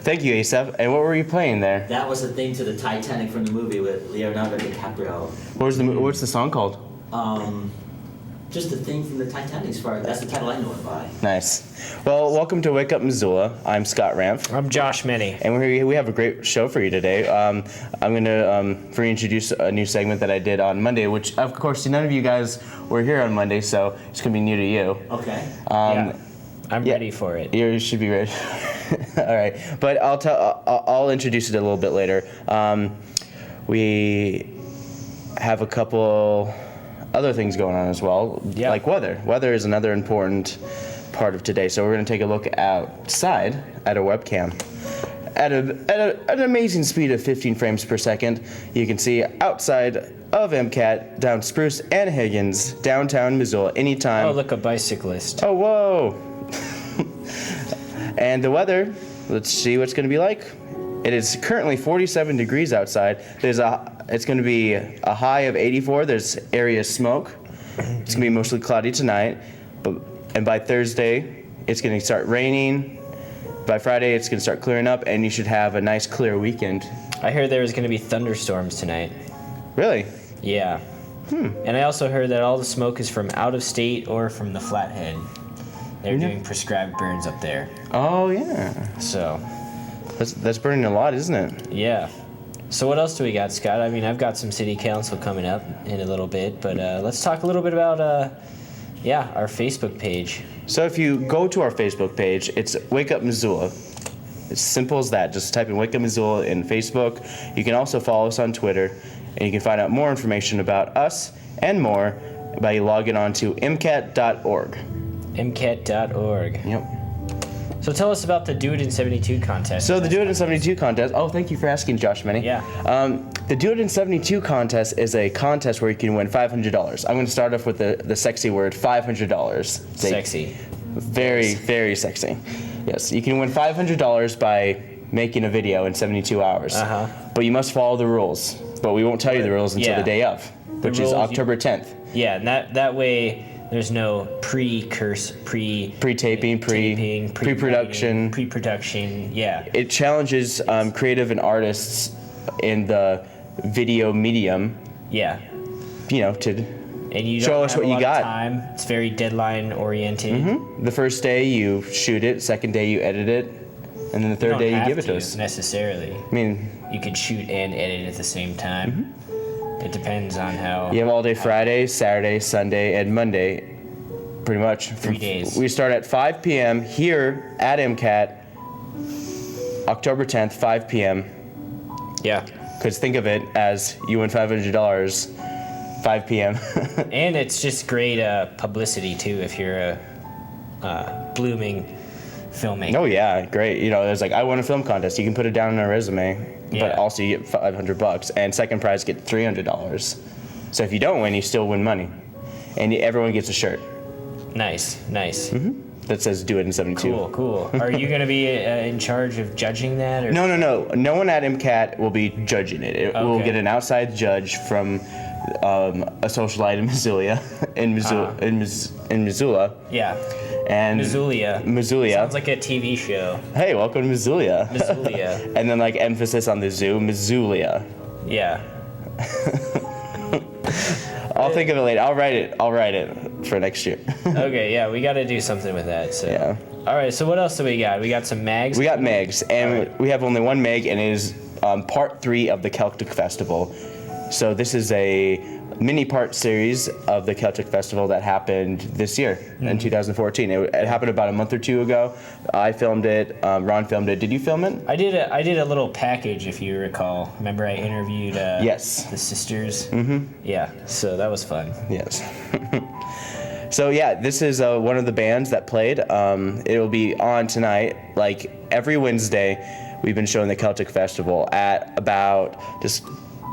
Thank you, Asaph. And what were you playing there? That was the theme to the Titanic from the movie with Leonardo DiCaprio. What's the song called? Just the theme from the Titanic. That's the title I know it by. Nice. Well, welcome to Wake Up Missoula. I'm Scott Ramp. I'm Josh Minnie. And we have a great show for you today. I'm going to reintroduce a new segment that I did on Monday, which, of course, none of you guys were here on Monday, so it's going to be new to you. Okay. I'm ready for it. You should be ready. All right. But I'll introduce it a little bit later. We have a couple other things going on as well, like weather. Weather is another important part of today. So we're going to take a look outside at a webcam. At an amazing speed of 15 frames per second, you can see outside of MCAT, down Spruce and Higgins, downtown Missoula, anytime. Oh, look, a bicyclist. Oh, whoa. And the weather, let's see what it's going to be like. It is currently 47 degrees outside. It's going to be a high of 84. There's area smoke. It's going to be mostly cloudy tonight. And by Thursday, it's going to start raining. By Friday, it's going to start clearing up, and you should have a nice clear weekend. I heard there was going to be thunderstorms tonight. Really? Yeah. And I also heard that all the smoke is from out of state or from the Flathead. They're doing prescribed burns up there. Oh, yeah. So that's burning a lot, isn't it? yeah. So what else do we got, Scott? I mean, I've got some city council coming up in a little bit, but let's talk a little bit about our Facebook page. So if you go to our Facebook page, it's Wake Up Missoula. It's simple as that. Just type in Wake Up Missoula in Facebook. You can also follow us on Twitter, and you can find out more information about us and more by logging on to mcat.org. mcat.org. Yep. So tell us about the Do It in 72 contest. So the Do It in 72 contest. Oh, thank you for asking, Josh Minnie. Yeah. The Do It in 72 contest is a contest where you can win $500. I'm going to start off with the sexy word, $500. Sexy. Very, very sexy. Yes, you can win $500 by making a video in 72 hours. Uh-huh. But you must follow the rules. But we won't tell you the rules until the day of, which is October 10th. Yeah, and that way there's no pre-taping, pre-production. Yeah. It challenges creative and artists in the video medium. Yeah. To and you show don't us have what a you lot got. Of time. It's very deadline oriented. The first day you shoot it, second day you edit it, and then the third day you give it to us. Necessarily. I mean, you could shoot and edit at the same time. It depends on how. You have all day Friday, Saturday, Sunday, and Monday. Pretty much. 3 days. We start at 5 p.m. here at MCAT, October 10th, 5 p.m. Yeah. Because think of it as you win $500, 5 p.m. And it's just great publicity, too, if you're a blooming filmmaker. Oh, yeah, great. There's I won a film contest. You can put it down on a resume, but also you get $500. And second prize, get $300. So if you don't win, you still win money. And everyone gets a shirt. Nice. That says Do It in 72. Cool. Are you going to be in charge of judging that? Or? No. No one at MCAT will be judging it. We'll get an outside judge from a socialite in Missoula. In Missoula. Yeah. And Missoula. Sounds like a TV show. Hey, welcome to Missoula. And then emphasis on the zoo, Missoula. Yeah. I'll think of it later. I'll write it for next year. Okay, yeah, we got to do something with that. So. Yeah. All right, so what else do we got? We got some mags? We got mags, and we have only one mag, and it is part 3 of the Celtic Festival. So this is a mini-part series of the Celtic Festival that happened this year, in 2014. It happened about a month or two ago. I filmed it. Ron filmed it. Did you film it? I did a little package, if you recall. Remember I interviewed the sisters? Mm-hmm. Yeah, so that was fun. Yes. So yeah, this is one of the bands that played. It'll be on tonight. Every Wednesday, we've been showing the Celtic Festival at about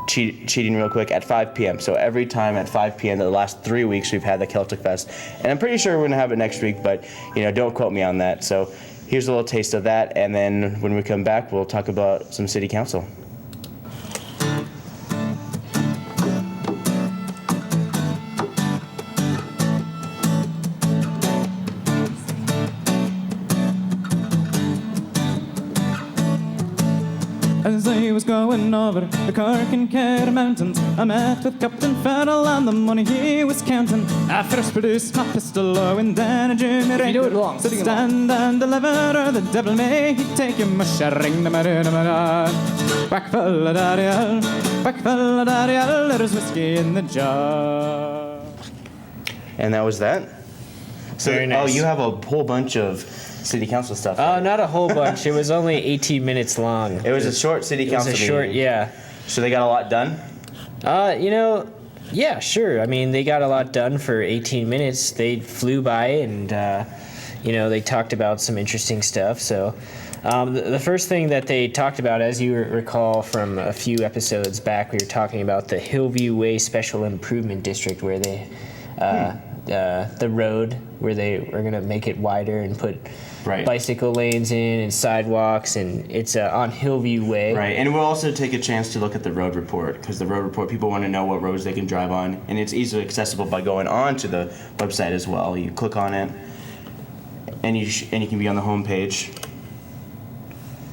cheating real quick at 5 p.m. So every time at 5 p.m. the last 3 weeks we've had the Celtic Fest, and I'm pretty sure we're gonna have it next week, but don't quote me on that. So here's a little taste of that, and then when we come back, we'll talk about some city council. as I was going over the Cork and Kerr mountains, I met with Captain Farrell and the money he was counting. I first produced my pistol, and then a Jimmy Ring. You do it long. Said stand and deliver, or the devil may he take you. Mushering the marina, back full of Dariel, back full of Dariel. There's whiskey in the jar. And that was that. So, Very nice. Oh, you have a whole bunch of city council stuff. Oh, not a whole bunch. It was only 18 minutes long. It was a short city It was council a short, meeting. yeah. So they got a lot done? Yeah, sure. I mean, they got a lot done for 18 minutes. They flew by and, they talked about some interesting stuff. So the first thing that they talked about, as you recall from a few episodes back, we were talking about the Hillview Way Special Improvement District, where they, the road, where they were going to make it wider and put bicycle lanes in and sidewalks, and it's on Hillview Way. Right, and we'll also take a chance to look at the road report, because the road report, people want to know what roads they can drive on, and it's easily accessible by going on to the website as well. You click on it, and you can be on the home page,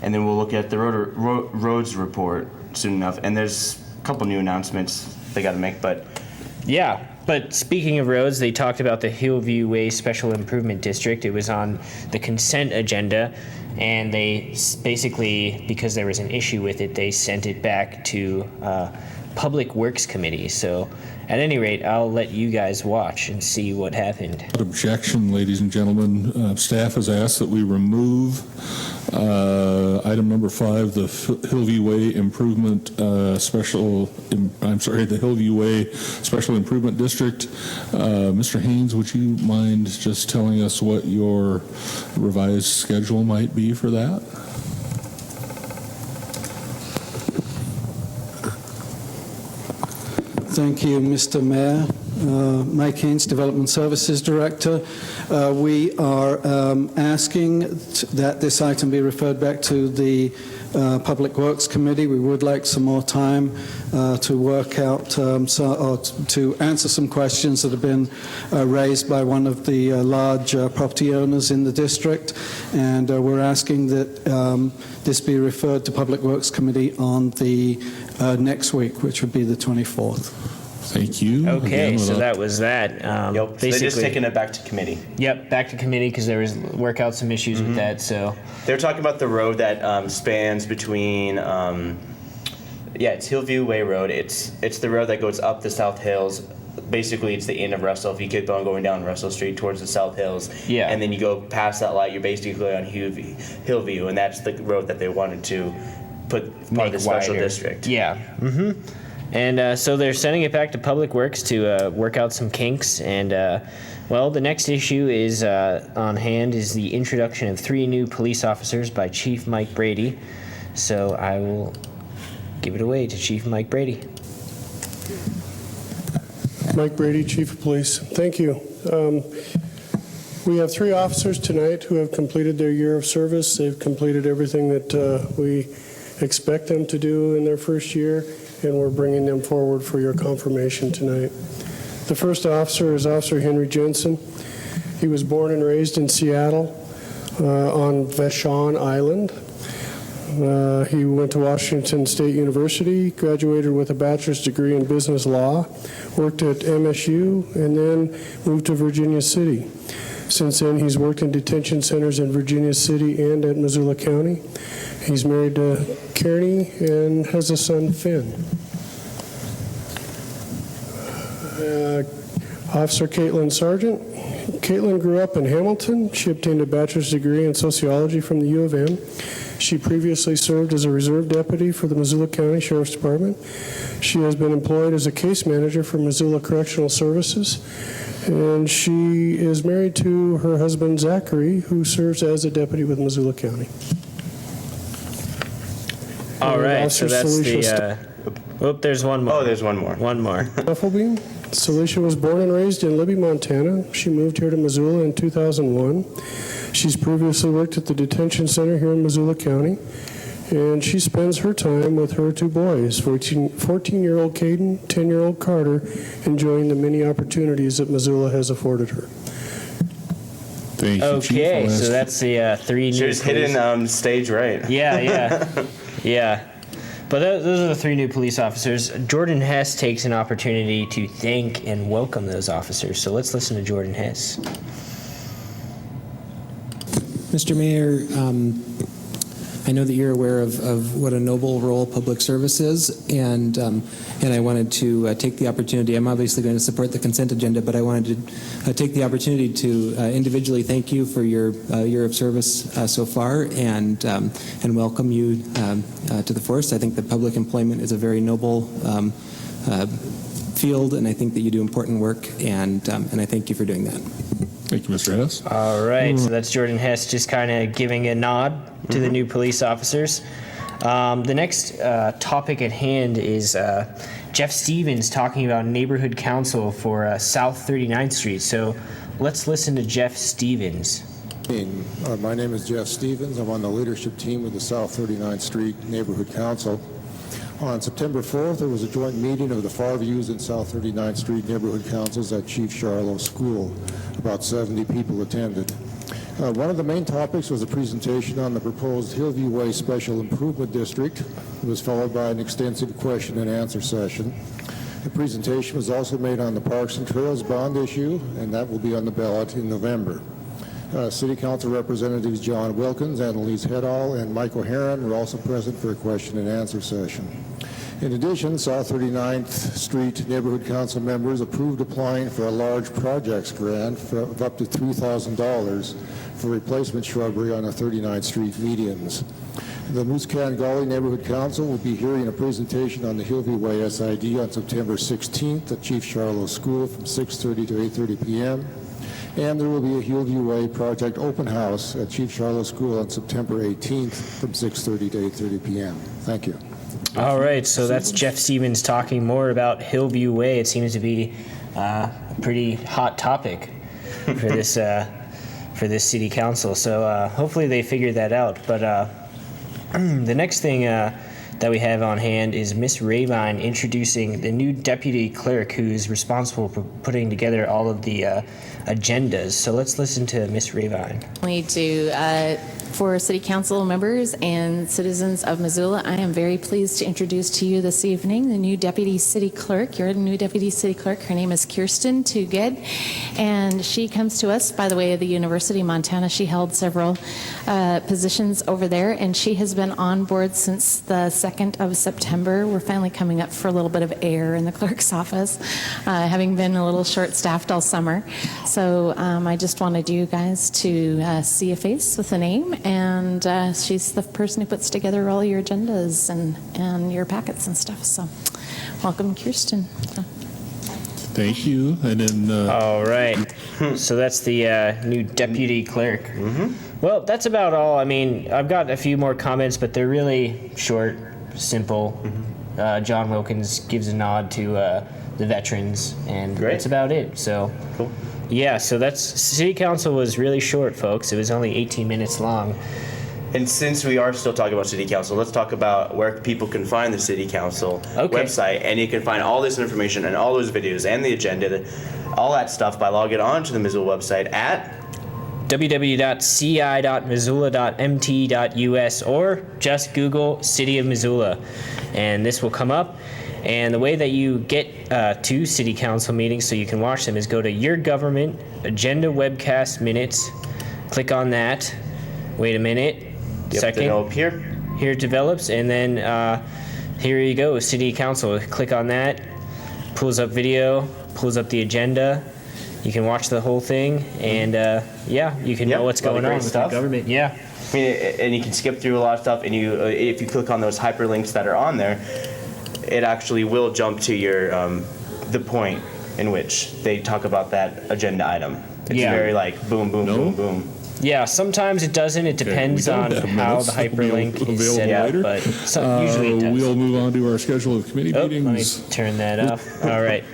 and then we'll look at the roads report soon enough. And there's a couple new announcements they got to make, but Yeah, but speaking of roads, they talked about the Hillview Way Special Improvement District. It was on the consent agenda, and they basically, because there was an issue with it, they sent it back to Public Works Committee. So at any rate, I'll let you guys watch and see what happened. Objection, ladies and gentlemen. Staff has asked that we remove item number 5, the Hillview Way Improvement the Hillview Way Special Improvement District. Mr. Haynes, would you mind just telling us what your revised schedule might be for that? Thank you, Mr. Mayor. Mike Haynes, Development Services Director. We are asking that this item be referred back to the Public Works Committee. We would like some more time to work out, to answer some questions that have been raised by one of the large property owners in the district. And we're asking that this be referred to Public Works Committee on the next week, which would be the 24th. Thank you. Okay, Again, so that was that. yep, so they're just taking it back to committee. Yep, back to committee because there was work out some issues with that. So They're talking about the road that spans between, it's Hillview Way Road. It's the road that goes up the South Hills. Basically, it's the end of Russell. If you keep on going down Russell Street towards the South Hills, and then you go past that light, you're basically on Hillview, and that's the road that they wanted to put part of the special district. Yeah. Mm-hmm. And so they're sending it back to Public Works to work out some kinks. And, the next issue is on hand is the introduction of 3 new police officers by Chief Mike Brady. So I will give it away to Chief Mike Brady. Mike Brady, Chief of Police. Thank you. We have 3 officers tonight who have completed their year of service. They've completed everything that we expect them to do in their first year, and we're bringing them forward for your confirmation tonight. The first officer is Officer Henry Jensen. He was born and raised in Seattle on Vashon Island. He went to Washington State University, graduated with a bachelor's degree in business law, worked at MSU, and then moved to Virginia City. Since then, he's worked in detention centers in Virginia City and at Missoula County. He's married to Kearney and has a son, Finn. Officer Caitlin Sargent. Caitlin grew up in Hamilton. She obtained a bachelor's degree in sociology from the U of M. She previously served as a reserve deputy for the Missoula County Sheriff's Department. She has been employed as a case manager for Missoula Correctional Services. And she is married to her husband, Zachary, who serves as a deputy with Missoula County. All right, so that's there's one more. Oh, there's one more. One more. Bufflebeam. Celicia was born and raised in Libby, Montana. She moved here to Missoula in 2001. She's previously worked at the detention center here in Missoula County, and she spends her time with her 2 boys, 14-year-old Caden, 10-year-old Carter, enjoying the many opportunities that Missoula has afforded her. Thank you, Chief. Okay, so that's the 3 new. She was hitting stage right. Yeah. But those are the 3 new police officers. Jordan Hess takes an opportunity to thank and welcome those officers. So let's listen to Jordan Hess. Mr. Mayor, I know that you're aware of what a noble role public service is, and I wanted to take the opportunity. I'm obviously going to support the consent agenda, but I wanted to take the opportunity to individually thank you for your year of service so far, and welcome you to the force. I think that public employment is a very noble field, and I think that you do important work, and I thank you for doing that. Thank you, Mr. Hess. All right, so that's Jordan Hess just kind of giving a nod to the new police officers. The next topic at hand is Jeff Stevens talking about neighborhood council for South 39th Street. So let's listen to Jeff Stevens. My name is Jeff Stevens. I'm on the leadership team with the South 39th Street Neighborhood Council. On September 4th, there was a joint meeting of the Farviews and South 39th Street Neighborhood Councils at Chief Charlo School. About 70 people attended. One of the main topics was a presentation on the proposed Hillview Way Special Improvement District. It was followed by an extensive question and answer session. The presentation was also made on the Parks and Trails bond issue, and that will be on the ballot in November. City Council Representatives John Wilkins, Annalise Hedall, and Mike O'Haron were also present for a question and answer session. In addition, South 39th Street Neighborhood Council members approved applying for a large projects grant of up to $3,000 for replacement shrubbery on the 39th Street medians. The Moose Can Gully Neighborhood Council will be hearing a presentation on the Hillview Way SID on September 16th at Chief Charlo School from 6:30 to 8:30 p.m. And there will be a Hillview Way project open house at Chief Charlo School on September 18th from 6:30 to 8:30 p.m. Thank you. All right, so that's Jeff Stevens talking more about Hillview Way. It seems to be a pretty hot topic for this city council. So hopefully they figure that out. But the next thing that we have on hand is Miss Ravine introducing the new deputy clerk who's responsible for putting together all of the agendas. So let's listen to Miss Ravine. For City Council members and citizens of Missoula, I am very pleased to introduce to you this evening the new Deputy City Clerk. Your new Deputy City Clerk. Her name is Kirsten Tuged, and she comes to us by the way of the University of Montana. She held several positions over there, and she has been on board since the 2nd of September. We're finally coming up for a little bit of air in the clerk's office, having been a little short-staffed all summer. So I just wanted you guys to see a face with a name, and she's the person who puts together all your agendas and your packets and stuff. So welcome, Kirsten. Thank you. And then... All right. So that's the new deputy clerk. Well, that's about all. I mean, I've got a few more comments, but they're really short, simple. John Wilkins gives a nod to the veterans, and that's about it. So, Cool. Yeah, so that's City Council was really short, folks. It was only 18 minutes long. And since we are still talking about City Council, let's talk about where people can find the City Council website. And you can find all this information and all those videos and the agenda, all that stuff by logging on to the Missoula website at www.ci.missoula.mt.us or just Google City of Missoula. And this will come up. And the way that you get to City Council meetings so you can watch them is go to Your Government, Agenda Webcast Minutes, click on that, wait a minute, second, up here. Here it develops, and then here you go, City Council, click on that, pulls up video, pulls up the agenda, you can watch the whole thing, and yeah, you can know what's going on with the government. Yeah. I mean, and you can skip through a lot of stuff, and you if you click on those hyperlinks that are on there, it actually will jump to your the point in which they talk about that agenda item. It's very like boom, boom, boom, boom. Yeah, sometimes it doesn't. It depends on how the hyperlink is set up, but usually it does. We'll move on to our schedule of committee meetings. Let me turn that off. All right.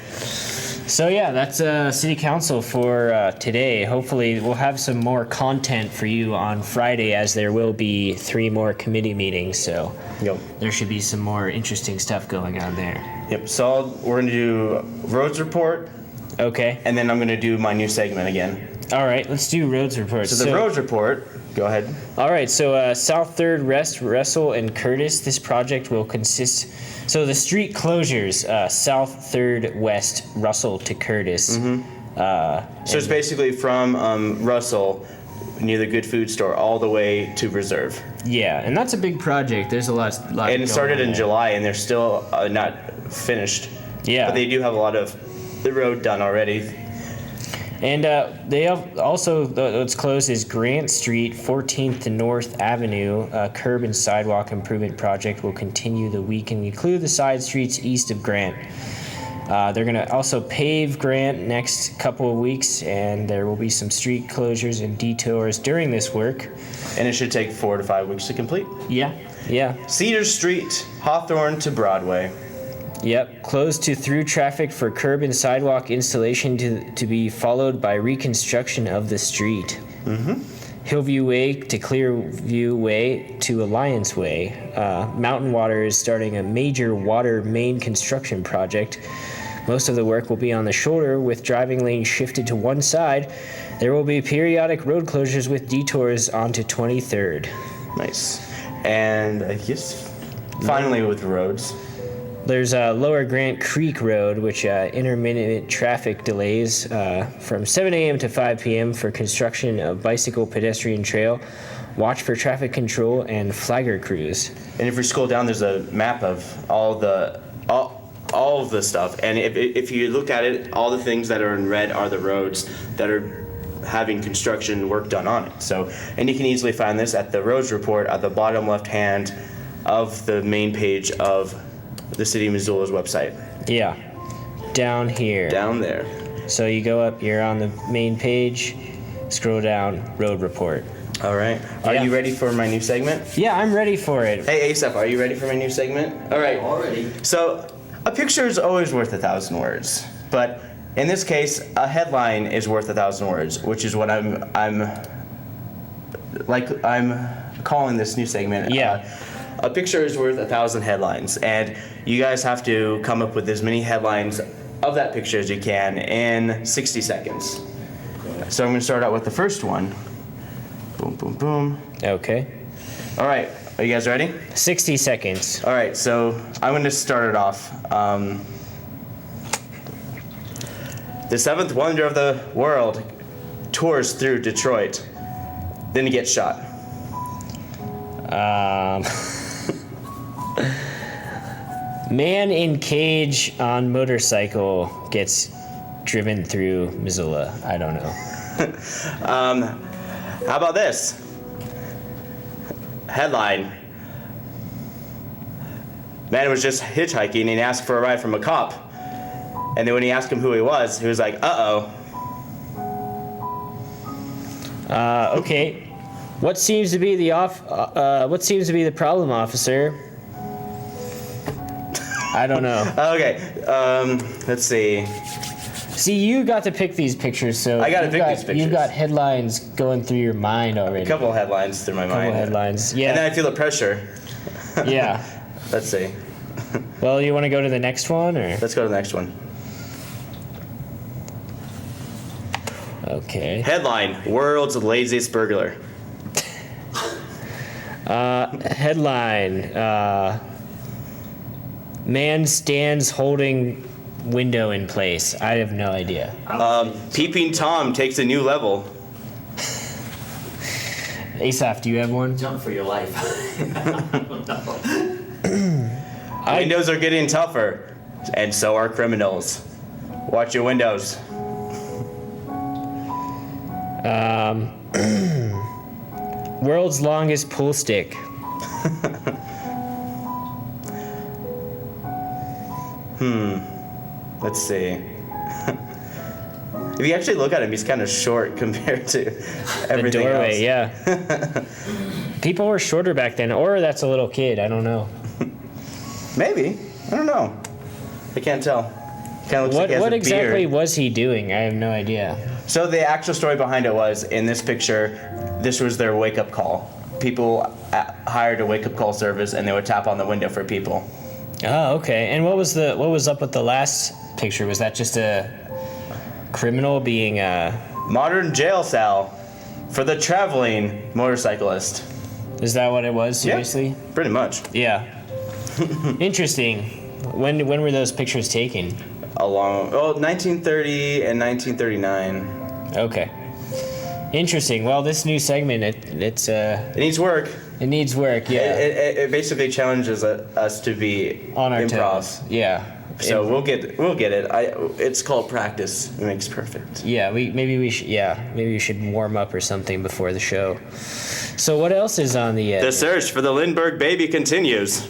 So yeah, that's City Council for today. Hopefully we'll have some more content for you on Friday, as there will be 3 more committee meetings. So there should be some more interesting stuff going on there. Yep. So we're gonna do roads report. Okay. And then I'm gonna do my new segment again. All right. Let's do roads report. So the roads report Go ahead. All right, so South 3rd, West, Russell, and Curtis. This project will consist. So the street closures, South 3rd, West, Russell to Curtis. So it's basically from Russell, near the Good Food Store, all the way to Reserve. Yeah, and that's a big project. There's a lot. And it started in July, and they're still not finished. Yeah. But they do have a lot of the road done already. And they have also, what's closed is Grant Street, 14th to North Avenue. Curb and sidewalk improvement project will continue the week and include the side streets east of Grant. They're going to also pave Grant next couple of weeks, and there will be some street closures and detours during this work. And it should take 4 to 5 weeks to complete. Yeah. Cedar Street, Hawthorne to Broadway. Yep, closed to through traffic for curb and sidewalk installation to be followed by reconstruction of the street. Hillview Way to Clearview Way to Alliance Way. Mountain Water is starting a major water main construction project. Most of the work will be on the shoulder with driving lanes shifted to one side. There will be periodic road closures with detours onto 23rd. Nice. And I guess finally with roads. There's Lower Grant Creek Road, which intermittent traffic delays from 7 a.m. to 5 p.m. for construction of bicycle pedestrian trail. Watch for traffic control and flagger crews. And if you scroll down, there's a map of all of the stuff. And if you look at it, all the things that are in red are the roads that are having construction work done on it. So, and you can easily find this at the roads report at the bottom left hand of the main page of the City of Missoula's website. Yeah, down here. Down there. So you go up, you're on the main page, scroll down, road report. All right. Are you ready for my new segment? Yeah, I'm ready for it. Hey, Asaph, are you ready for my new segment? All right. Already. So, a picture is always worth 1,000 words, but in this case, a headline is worth 1,000 words, which is what I'm calling this new segment. Yeah. A picture is worth 1,000 headlines, and you guys have to come up with as many headlines of that picture as you can in 60 seconds. So I'm going to start out with the first one. Boom, boom, boom. Okay. All right, are you guys ready? 60 seconds. All right, so I'm going to start it off. The seventh wonder of the world tours through Detroit, then he gets shot. Man in cage on motorcycle gets driven through Missoula. I don't know. How about this? Headline. Man was just hitchhiking and he asked for a ride from a cop. And then when he asked him who he was like, uh-oh. Okay. What seems to be the problem, officer? I don't know. Okay, let's see. See, you got to pick these pictures, so I gotta pick these pictures. You've got headlines going through your mind already. A couple of headlines through my mind. Headlines, yeah. And then I feel the pressure. Yeah. Let's see. Well, you want to go to the next one, or? Let's go to the next one. Okay. Headline, world's laziest burglar. Headline, man stands holding window in place. I have no idea. Peeping Tom takes a new level. Asaph, do you have one? Jump for your life. I don't know. Windows are getting tougher, and so are criminals. Watch your windows. World's longest pool stick. Let's see. If you actually look at him, he's kind of short compared to everything The doorway, else. yeah. People were shorter back then, or that's a little kid. I don't know. Maybe. I don't know. I can't tell. Kind of looks like he has What a exactly beard. was he doing? I have no idea. So the actual story behind it was, in this picture, this was their wake-up call. People hired a wake-up call service, and they would tap on the window for people. Oh, okay. And what was up with the last picture? Was that just a criminal being Modern jail cell. for the traveling motorcyclist. Is that what it was? Seriously? Yeah, pretty much. Yeah. Interesting. When were those pictures taken? 1930 and 1939. Okay. Interesting. Well, this new segment, it needs work. It needs work. Yeah. It basically challenges us to be on our improv. toes. Yeah. So we'll get it. It's called practice. It makes perfect. Yeah. Maybe we should warm up or something before the show. So what else is on the? The search for the Lindbergh baby continues.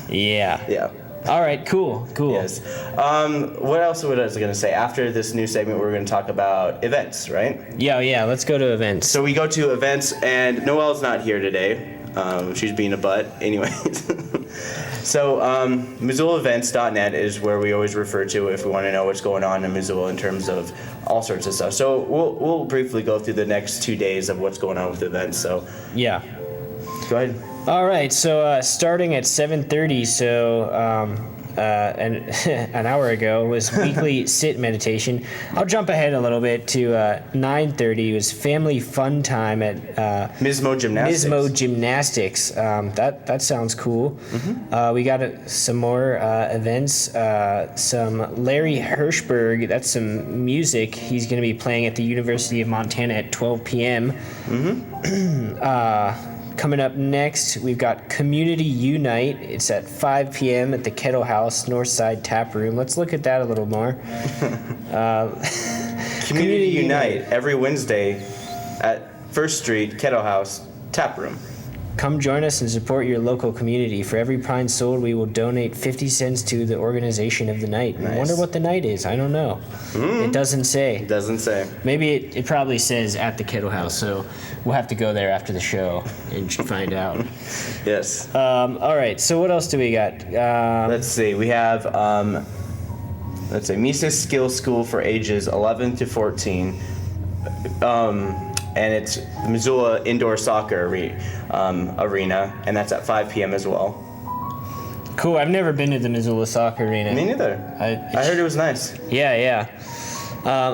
Yeah. Yeah. All right. Cool. Yes. What else was I going to say? After this new segment, we're going to talk about events, right? Yeah. Let's go to events. So we go to events, and Noelle's not here today. She's being a butt. Anyways. So MissoulaEvents.net is where we always refer to if we want to know what's going on in Missoula in terms of all sorts of stuff. So we'll briefly go through the next 2 days of what's going on with events. So yeah. Go ahead. All right, so starting at 7:30, an hour ago was weekly sit meditation. I'll jump ahead a little bit to 9:30 was family fun time at Mismo Gymnastics. That sounds cool. Mm-hmm. We got some more events. Some Larry Hirschberg. That's some music. He's going to be playing at the University of Montana at 12 p.m. Mm-hmm. Coming up next, we've got Community Unite. It's at 5 p.m. at the Kettle House Northside Tap Room. Let's look at that a little more. Community Unite every Wednesday at First Street Kettle House Tap Room. Come join us and support your local community. For every pint sold, we will donate 50 cents to the organization of the night. Nice. I wonder what the night is. I don't know. It doesn't say. It doesn't say. Maybe it probably says at the Kettle House, so we'll have to go there after the show and find out. Yes. All right, so what else do we got? Let's see. We have, Mises Skill School for ages 11 to 14. And it's the Missoula Indoor Soccer Arena, and that's at 5 p.m. as well. Cool. I've never been to the Missoula Soccer Arena. Me neither. I heard it was nice. Yeah.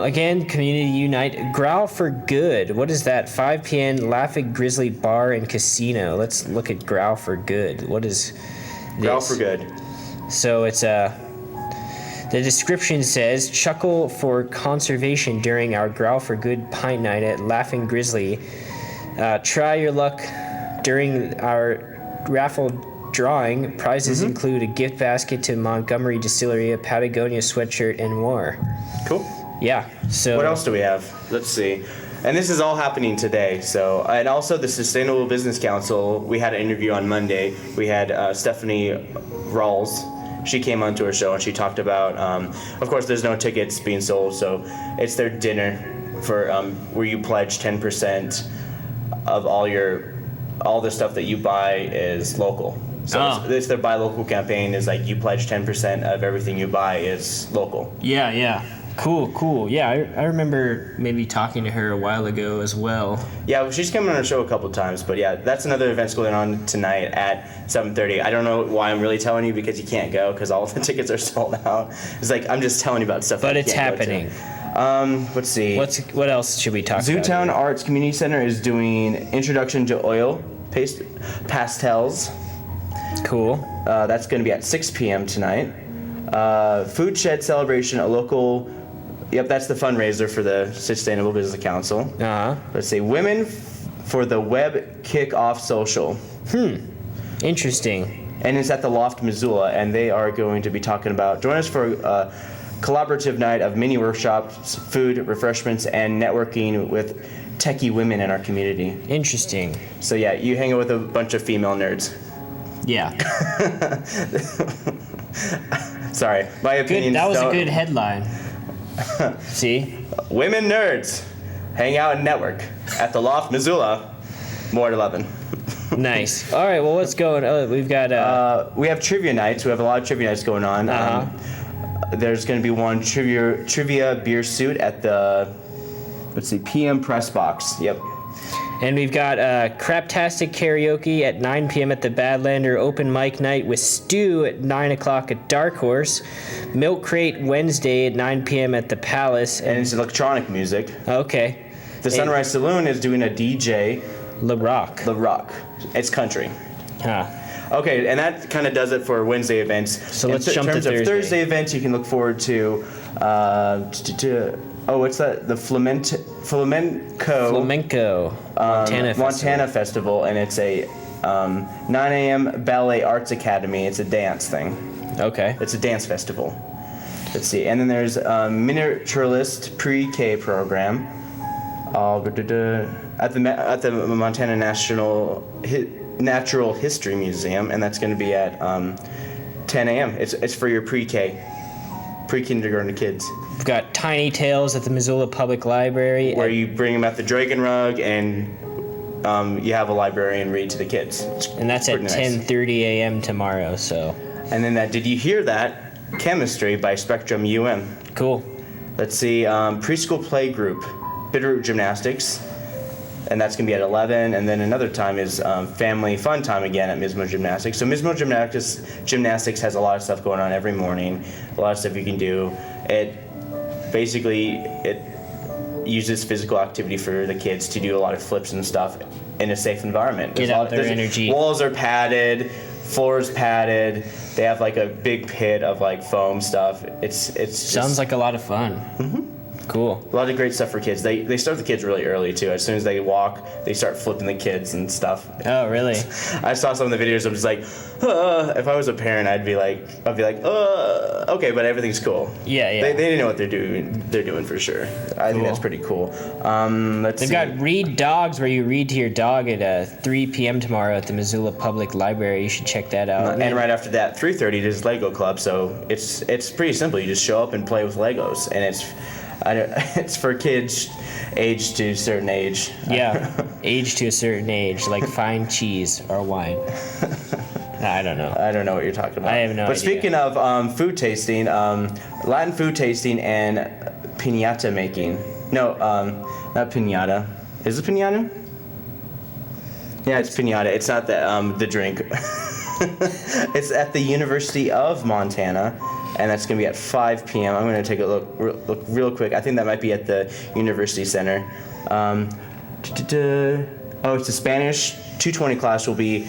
Again, Community Unite. Growl for Good. What is that? 5 p.m. Laughing Grizzly Bar and Casino. Let's look at Growl for Good. What is this? Growl for Good. So it's the description says, chuckle for conservation during our Growl for Good pint night at Laughing Grizzly. Try your luck during our raffle drawing. Prizes include a gift basket to Montgomery Distillery, a Patagonia sweatshirt, and more. Cool. Yeah. So what else do we have? Let's see. And this is all happening today. So, and also the Sustainable Business Council. We had an interview on Monday. We had Stephanie Rawls. She came onto our show and she talked about, of course, there's no tickets being sold, so it's their dinner for where you pledge 10% of all the stuff that you buy is local. So it's their buy local campaign is like you pledge 10% of everything you buy is local. Yeah. Cool. Yeah, I remember maybe talking to her a while ago as well. Yeah, she's come on our show a couple of times, but yeah, that's another event's going on tonight at 7:30. I don't know why I'm really telling you because you can't go because all the tickets are sold out. It's like I'm just telling you about stuff. But it's happening. Let's see. What else should we talk about? Zootown Arts Community Center is doing Introduction to Oil Pastels. Cool. That's going to be at 6 p.m. tonight. Food Shed Celebration, a local. Yep, that's the fundraiser for the Sustainable Business Council. Let's see. Women for the Web Kickoff Social. Interesting. And it's at the Loft Missoula, and they are going to be talking about. Join us for a collaborative night of mini workshops, food, refreshments, and networking with techie women in our community. Interesting. So yeah, you hang out with a bunch of female nerds. Yeah. Sorry, my opinion. That was a good headline. See? Women nerds hang out and network at the Loft Missoula, Ward 11. Nice. All right. Well, what's going on? We've got. We have trivia nights. We have a lot of trivia nights going on. There's going to be one trivia beer suit at the, PM Press Box. Yep. And we've got Craptastic Karaoke at 9 p.m. at the Badlander, open mic night with Stu at 9 o'clock at Dark Horse, Milk Crate Wednesday at 9 p.m. at the Palace. And it's electronic music. Okay. The Sunrise Saloon is doing a DJ. La Rock. It's country. Huh. Okay, and that kind of does it for Wednesday events. So let's jump to In terms Thursday. of Thursday events, you can look forward to what's that? The Flamenco Montana Festival, and it's a 9 a.m. Ballet Arts Academy. It's a dance thing. Okay. It's a dance festival. Let's see, and then there's a miniaturalist pre-K program at the Montana Natural History Museum, and that's going to be at 10 a.m. It's for your pre-kindergarten kids. We've got Tiny Tales at the Missoula Public Library. Where you bring them at the Dragon Rug, and you have a librarian read to the kids. And that's at 10:30 a.m. tomorrow, so. And then did you hear that? Chemistry by Spectrum UM. Cool. Let's see, preschool play group, Bitterroot Gymnastics. And that's going to be at 11, and then another time is family fun time again at Mismo Gymnastics. So Mismo Gymnastics has a lot of stuff going on every morning, a lot of stuff you can do. It uses physical activity for the kids to do a lot of flips and stuff in a safe environment. Get out their energy. Walls are padded, floors padded. They have like a big pit of like foam stuff. Sounds like a lot of fun. Mm-hmm. Cool. A lot of great stuff for kids. They start the kids really early too. As soon as they walk, they start flipping the kids and stuff. Oh, really? I saw some of the videos. I'm just like, if I was a parent, I'd be like, okay, but everything's cool. Yeah. They know what they're doing. They're doing for sure. I think that's pretty cool. They've got Read Dogs, where you read to your dog at 3 p.m. tomorrow at the Missoula Public Library. You should check that out. And right after that, 3:30 is Lego Club. So it's pretty simple. You just show up and play with Legos, and it's for kids aged to a certain age. Yeah, age to a certain age, like fine cheese or wine. I don't know. I don't know what you're talking about. I have no idea. But speaking of food tasting, Latin food tasting and piñata making. No, not piñata. Is it piñata? Yeah, it's piñata. It's not the drink. It's at the University of Montana. And that's going to be at 5 p.m. I'm going to take a look real quick. I think that might be at the University Center. It's a Spanish 220 class will be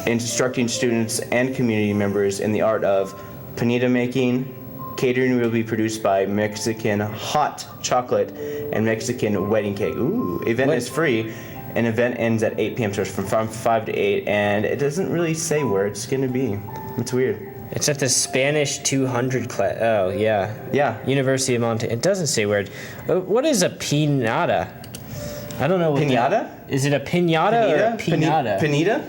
instructing students and community members in the art of panita making. Catering will be produced by Mexican hot chocolate and Mexican wedding cake. Ooh, event is free. An event ends at 8 p.m. So it's from 5 to 8, and it doesn't really say where it's going to be. It's weird. It's at the Spanish 200 class. Oh, yeah. Yeah. University of Montana. It doesn't say where. What is a piñata? I don't know. Piñata? Is it a piñata or a piñata? Panita?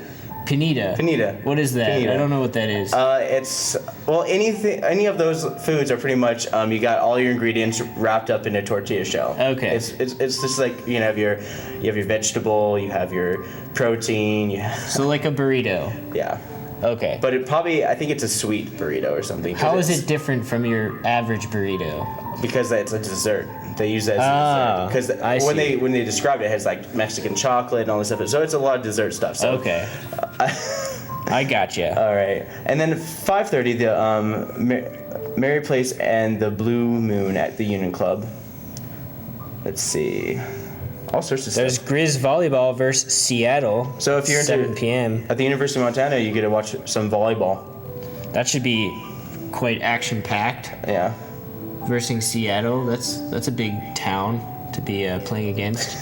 Panita. What is that? Panita. I don't know what that is. Any of those foods are pretty much you got all your ingredients wrapped up in a tortilla shell. Okay. It's just like you have your vegetable, you have your protein, So like a burrito. Yeah. Okay. But I think it's a sweet burrito or something. How is it different from your average burrito? Because it's a dessert. They use that as a dessert. Because when they describe it, it has like Mexican chocolate and all this stuff. So it's a lot of dessert stuff. So, okay. I gotcha. All right. And then 5:30, the Mary Place and the Blue Moon at the Union Club. Let's see. All sorts of There's stuff. Grizz Volleyball versus Seattle. So if you're 7 p.m. at the University of Montana, you get to watch some volleyball. That should be quite action-packed. Yeah. Versus Seattle. That's a big town to be playing against.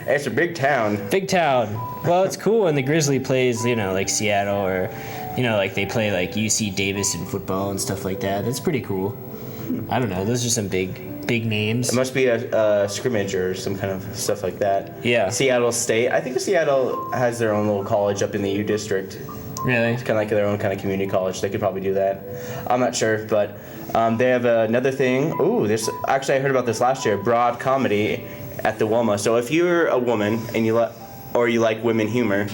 It's a big town. Big town. Well, it's cool when the Grizzly plays, like Seattle, or like they play like UC Davis in football and stuff like that. That's pretty cool. I don't know. Those are some big names. It must be a scrimmage or some kind of stuff like that. Yeah. Seattle State. I think Seattle has their own little college up in the U District. Really? It's kind of like their own kind of community college. They could probably do that. I'm not sure, but they have another thing. Ooh, actually I heard about this last year. Broad comedy at the Wilma. So if you're a woman and you like women humor,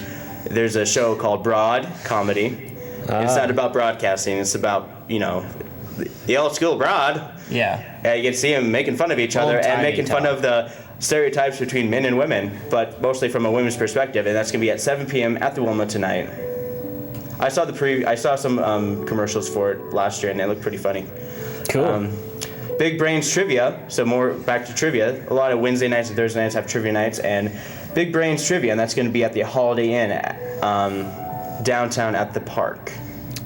there's a show called Broad Comedy. It's not about broadcasting. It's about the old school broad. Yeah. You get to see them making fun of each other and making fun of the stereotypes between men and women, but mostly from a women's perspective, and that's going to be at 7 p.m. at the Wilma tonight. I saw some commercials for it last year, and they look pretty funny. Cool. Big Brains Trivia, so more back to trivia. A lot of Wednesday nights and Thursday nights have trivia nights, and Big Brains Trivia, and that's going to be at the Holiday Inn downtown at the park.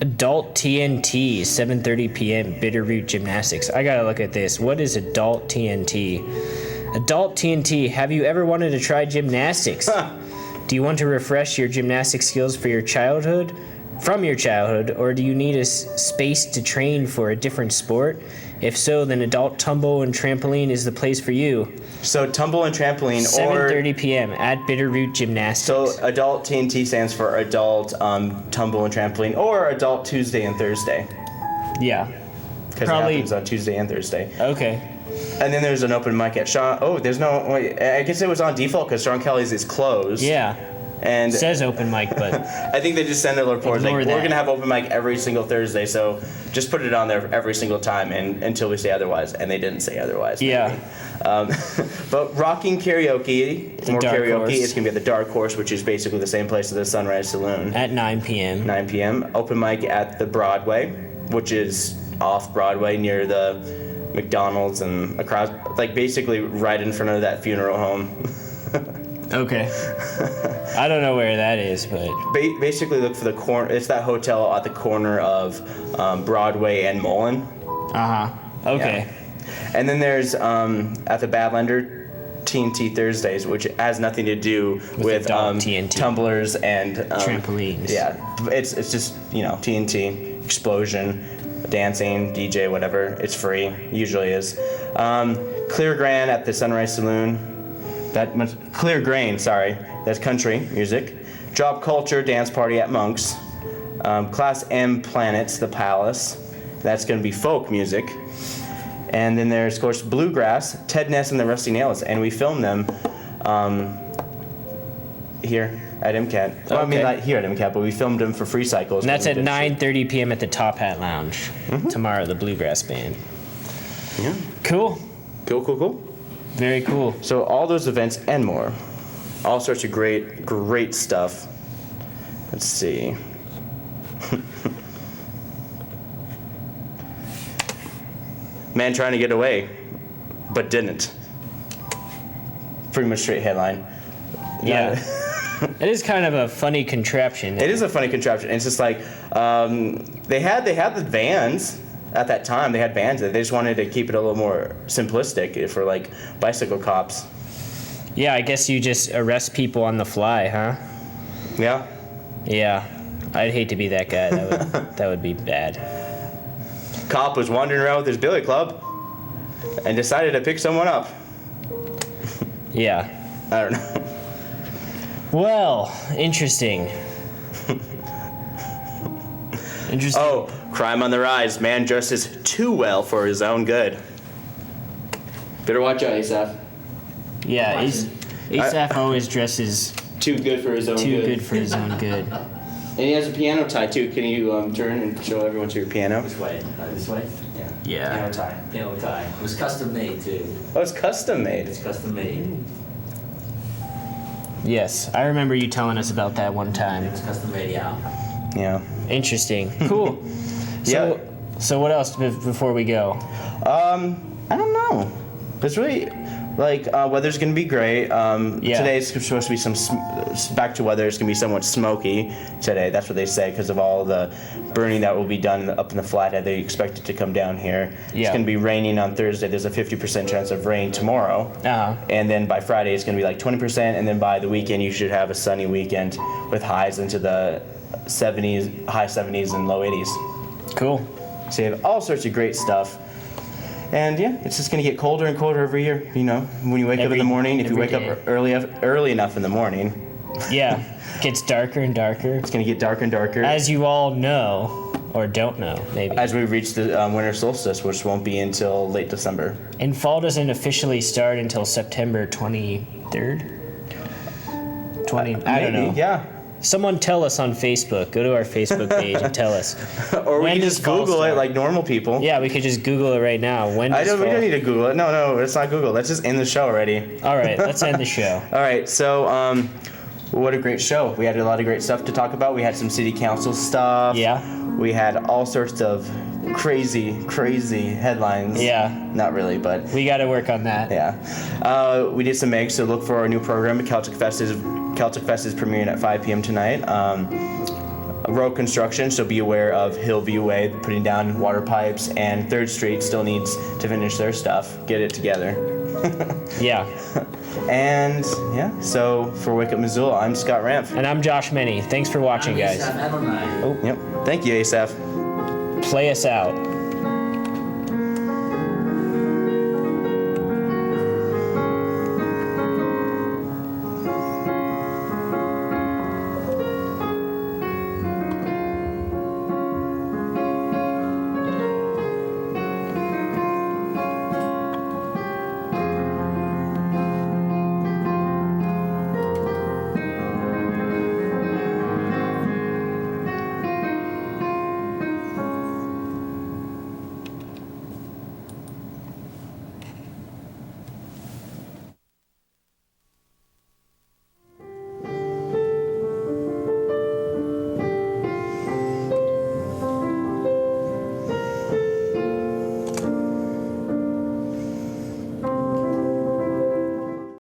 Adult TNT, 7:30 p.m. Bitterroot Gymnastics. I gotta look at this. What is Adult TNT? Adult TNT, have you ever wanted to try gymnastics? Do you want to refresh your gymnastic skills from your childhood, or do you need a space to train for a different sport? If so, then Adult Tumble and Trampoline is the place for you. So Tumble and Trampoline, 7:30 p.m. at Bitterroot Gymnastics. So Adult TNT stands for Adult Tumble and Trampoline, or Adult Tuesday and Thursday. Yeah. Because it happens on Tuesday and Thursday. Okay. And then there's an open mic at Sean. Oh, there's no. Wait, I guess it was on default because Sean Kelly's is closed. Yeah. And it says open mic, but I think they just send a report like, we're gonna have open mic every single Thursday, so just put it on there every single time and until we say otherwise. And they didn't say otherwise. Yeah. But Rocking Karaoke, more karaoke, is gonna be at the Dark Horse, which is basically the same place as the Sunrise Saloon. At 9 p.m. 9 p.m. Open mic at the Broadway, which is off Broadway near the McDonald's and across, like basically right in front of that funeral home. Okay. I don't know where that is, but basically look for the corner. It's that hotel at the corner of Broadway and Mullen. Okay. Yeah. And then there's at the Badlander TNT Thursdays, which has nothing to do with TNT. tumblers and trampolines. Yeah, it's just TNT explosion, dancing, DJ, whatever. It's free. Usually is. Clear Grand at the Sunrise Saloon. Clear Grain, sorry. That's country music. Drop Culture Dance Party at Monk's. Class M Planets, the Palace. That's going to be folk music. And then there's, of course, Bluegrass, Ted Ness and the Rusty Nails. And we filmed them here at MCAT. Well, I mean, not here at MCAT, but we filmed them for Free Cycles. And that's at 9:30 p.m. at the Top Hat Lounge. Tomorrow, the Bluegrass Band. Yeah. Cool. Cool. Very cool. So all those events and more. All sorts of great stuff. Let's see. Man trying to get away, but didn't. Pretty much straight headline. Yeah. It is kind of a funny contraption. It is a funny contraption. It's just like they had the vans. At that time, they had vans. They just wanted to keep it a little more simplistic for like bicycle cops. Yeah, I guess you just arrest people on the fly, huh? Yeah. Yeah, I'd hate to be that guy. That would be bad. Cop was wandering around with his billy club and decided to pick someone up. Yeah. I don't know. Well, interesting. Interesting. Oh, crime on the rise. Man dresses too well for his own good. Better watch out, Asaph. Yeah, Asaph always dresses too good for his own good. Too good for his own good. And he has a piano tie too. Can you turn and show everyone to your piano? This way. This way? Yeah. Yeah. Piano tie. Piano tie. It was custom made too. Oh, it's custom made. It's custom made. Yes, I remember you telling us about that one time. It's custom made, yeah. Yeah. Interesting. Cool. So what else before we go? I don't know. It's really weather's gonna be great. Today's supposed to be back to weather. It's gonna be somewhat smoky today. That's what they say because of all the burning that will be done up in the Flathead. They expect it to come down here. Yeah. It's gonna be raining on Thursday. There's a 50% chance of rain tomorrow. And then by Friday it's gonna be like 20%. And then by the weekend you should have a sunny weekend with highs into the 70s, high 70s and low 80s. Cool. So you have all sorts of great stuff. And yeah, it's just going to get colder and colder every year. You know, when you wake up in the morning, if you wake up early enough in the morning. Yeah, it gets darker and darker. It's going to get darker and darker. As you all know, or don't know, maybe. As we reach the winter solstice, which won't be until late December. And fall doesn't officially start until September 23rd? I don't know. Yeah. Someone tell us on Facebook. Go to our Facebook page and tell us. Or we When can does just fall Google it start? like normal people. Yeah, we could just Google it right now. When does We fall? don't need to Google it. No, let's not Google. Let's just end the show already. All right, let's end the show. All right, so what a great show. We had a lot of great stuff to talk about. We had some city council stuff. Yeah. We had all sorts of crazy headlines. Yeah. Not really, but We got to work on that. yeah. We did some eggs, so look for our new program. Celtic Fest is premiering at 5 p.m. tonight. Road construction, so be aware of Hillview Way putting down water pipes, and 3rd Street still needs to finish their stuff. Get it together. Yeah. And yeah, so for Wake Up Missoula, I'm Scott Ramph. And I'm Josh Many. Thanks for watching, guys. Adonai. Yep. Thank you, Asaph. Play us out.